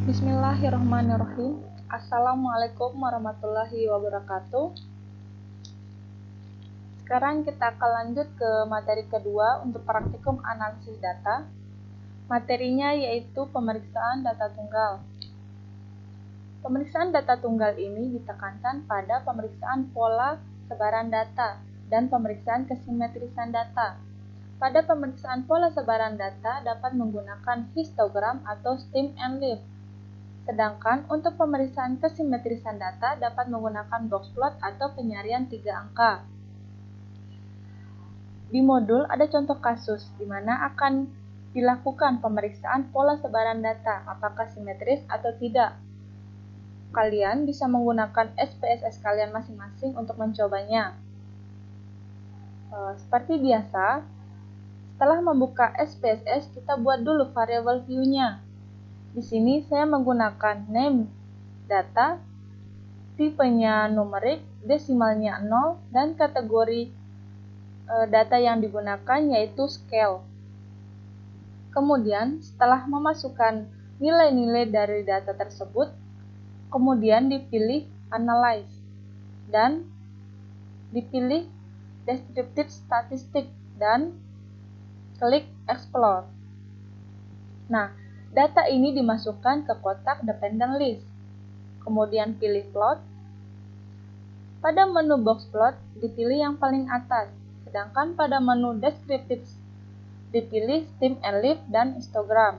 Bismillahirrahmanirrahim. Assalamualaikum warahmatullahi wabarakatuh. Sekarang kita akan lanjut ke materi kedua untuk praktikum analisis data. Materinya yaitu pemeriksaan data tunggal. Pemeriksaan data tunggal ini ditekankan pada pemeriksaan pola sebaran data dan pemeriksaan kesimetrisan data. Pada pemeriksaan pola sebaran data dapat menggunakan histogram atau stem and leaf. Sedangkan untuk pemeriksaan kesimetrisan data dapat menggunakan box plot atau penyarian 3 angka. Di modul ada contoh kasus di mana akan dilakukan pemeriksaan pola sebaran data, apakah simetris atau tidak. Kalian bisa menggunakan SPSS kalian masing-masing untuk mencobanya. Seperti biasa, setelah membuka SPSS, kita buat dulu variable view-nya. Di sini saya menggunakan name data, tipenya numerik, desimalnya 0, dan kategori data yang digunakan yaitu scale. Kemudian setelah memasukkan nilai-nilai dari data tersebut, kemudian dipilih analyze dan dipilih descriptive statistic dan klik explore. Nah, data ini dimasukkan ke kotak dependent list. Kemudian pilih plot. Pada menu box plot dipilih yang paling atas, sedangkan pada menu descriptive dipilih stem and leaf dan histogram.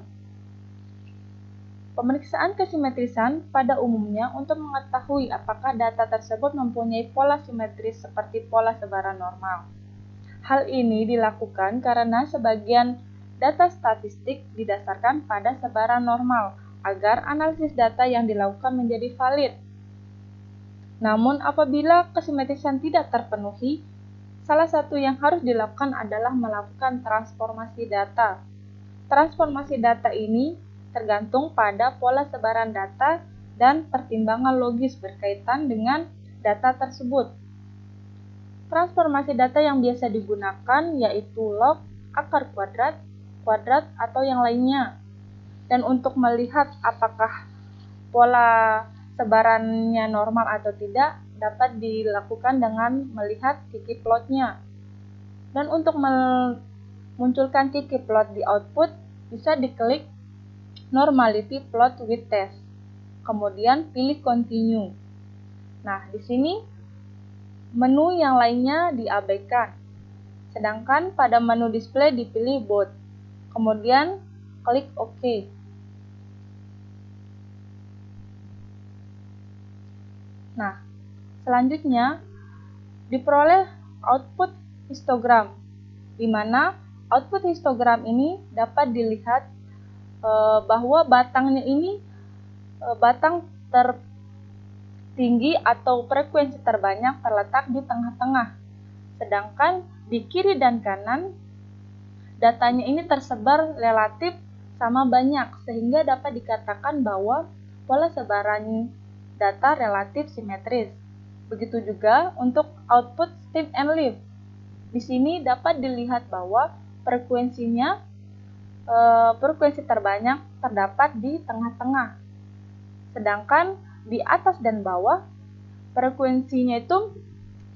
Pemeriksaan kesimetrisan pada umumnya untuk mengetahui apakah data tersebut mempunyai pola simetris seperti pola sebaran normal. Hal ini dilakukan karena sebagian data statistik didasarkan pada sebaran normal agar analisis data yang dilakukan menjadi valid. Namun apabila kesimetrisan tidak terpenuhi, salah satu yang harus dilakukan adalah melakukan transformasi data. Transformasi data ini tergantung pada pola sebaran data dan pertimbangan logis berkaitan dengan data tersebut. Transformasi data yang biasa digunakan yaitu log, akar kuadrat, atau yang lainnya. Dan untuk melihat apakah pola sebarannya normal atau tidak, dapat dilakukan dengan melihat kiki plotnya. Dan untuk memunculkan kiki plot di output, bisa diklik normality plot with test. Kemudian pilih continue. Nah, di sini menu yang lainnya diabaikan. Sedangkan pada menu display dipilih both. Kemudian klik OK. Nah, selanjutnya diperoleh output histogram, di mana output histogram ini dapat dilihat bahwa batangnya ini batang tertinggi atau frekuensi terbanyak terletak di tengah-tengah. Sedangkan di kiri dan kanan datanya ini tersebar relatif sama banyak, sehingga dapat dikatakan bahwa pola sebaran data relatif simetris. Begitu juga untuk output stem and leaf. Di sini dapat dilihat bahwa frekuensi terbanyak terdapat di tengah-tengah. Sedangkan di atas dan bawah frekuensinya itu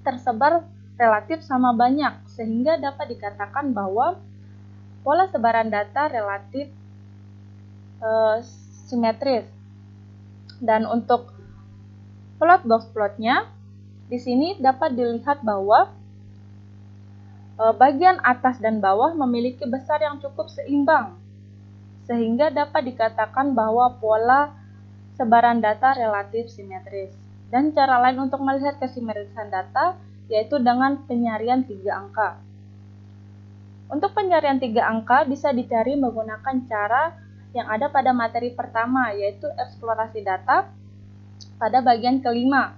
tersebar relatif sama banyak, sehingga dapat dikatakan bahwa pola sebaran data relatif simetris. Dan untuk plot box plotnya, di sini dapat dilihat bahwa bagian atas dan bawah memiliki besar yang cukup seimbang, sehingga dapat dikatakan bahwa pola sebaran data relatif simetris. Dan cara lain untuk melihat kesimetrisan data yaitu dengan penyarian 3 angka. Untuk penyarian 3 angka bisa dicari menggunakan cara yang ada pada materi pertama, yaitu eksplorasi data pada bagian kelima.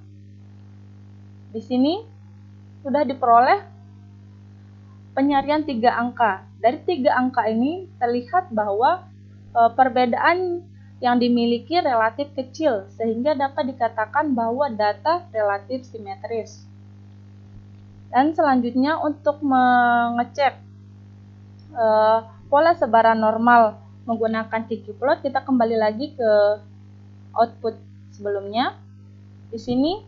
Di sini sudah diperoleh penyarian 3 angka. Dari 3 angka ini terlihat bahwa perbedaan yang dimiliki relatif kecil, sehingga dapat dikatakan bahwa data relatif simetris. Dan selanjutnya untuk mengecek pola sebaran normal menggunakan kiki plot, kita kembali lagi ke output sebelumnya. Di sini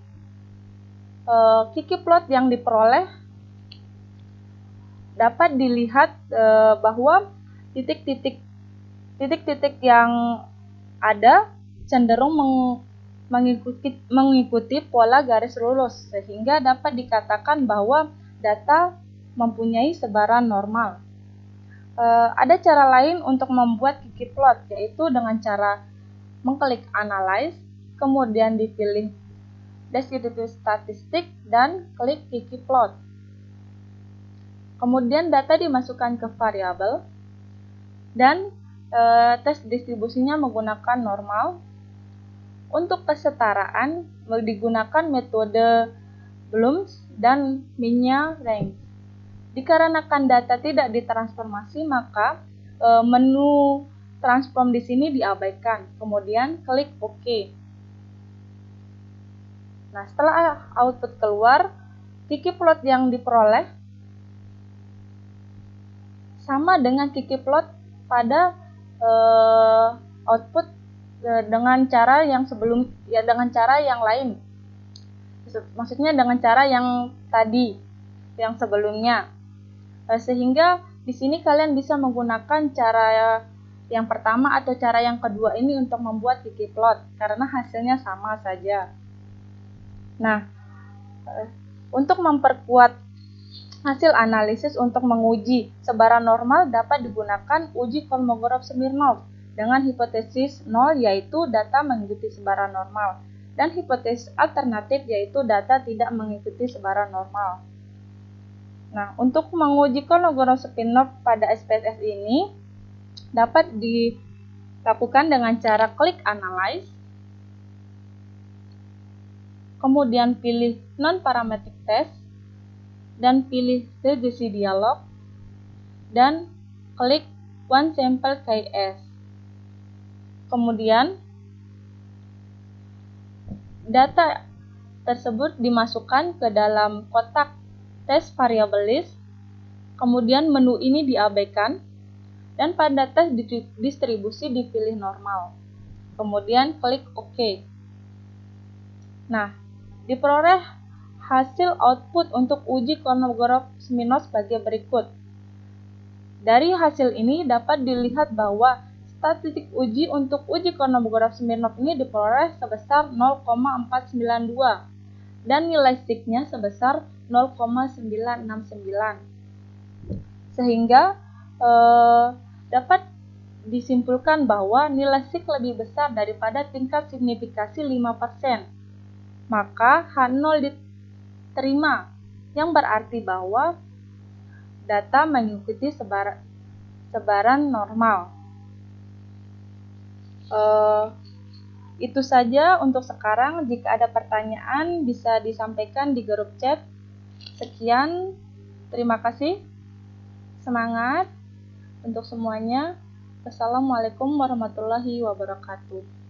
Kiki plot yang diperoleh dapat dilihat bahwa titik-titik yang ada cenderung mengikuti pola garis lurus, sehingga dapat dikatakan bahwa data mempunyai sebaran normal. Ada cara lain untuk membuat Kiki plot, yaitu dengan cara mengklik Analyze, kemudian dipilih Descriptive Statistik dan klik Kiki plot. Kemudian data dimasukkan ke variabel dan tes distribusinya menggunakan normal. Untuk kesetaraan digunakan metode Blooms dan Minya Range. Dikarenakan data tidak ditransformasi, maka menu transform di sini diabaikan. Kemudian klik OK. Nah, setelah output keluar, Kiki plot yang diperoleh sama dengan Kiki plot pada output dengan cara yang dengan cara yang lain. Maksudnya dengan cara yang tadi, yang sebelumnya. Sehingga di sini kalian bisa menggunakan cara yang pertama atau cara yang kedua ini untuk membuat Kiki plot karena hasilnya sama saja. Nah, untuk memperkuat hasil analisis untuk menguji sebaran normal dapat digunakan uji Kolmogorov-Smirnov dengan hipotesis 0 yaitu data mengikuti sebaran normal dan hipotesis alternatif yaitu data tidak mengikuti sebaran normal. Nah, untuk menguji Kolmogorov-Smirnov pada SPSS ini dapat dilakukan dengan cara klik Analyze, kemudian pilih Non-Parametric Test, dan pilih Reduce Dialog, dan klik One Sample KS. Kemudian, data tersebut dimasukkan ke dalam kotak tes variable list, kemudian menu ini diabaikan, dan pada tes distribusi dipilih normal. Kemudian klik OK. Nah, diperoleh hasil output untuk uji Kolmogorov-Smirnov sebagai berikut. Dari hasil ini dapat dilihat bahwa statistik uji untuk uji Kolmogorov-Smirnov ini diperoleh sebesar 0,492 dan nilai sigma-nya sebesar 0,969. Sehingga dapat disimpulkan bahwa nilai sigma lebih besar daripada tingkat signifikasi 5%. Maka H0 diterima, yang berarti bahwa data mengikuti sebaran normal. Itu saja untuk sekarang. Jika ada pertanyaan bisa disampaikan di grup chat. Sekian, terima kasih. Semangat untuk semuanya. Wassalamualaikum warahmatullahi wabarakatuh.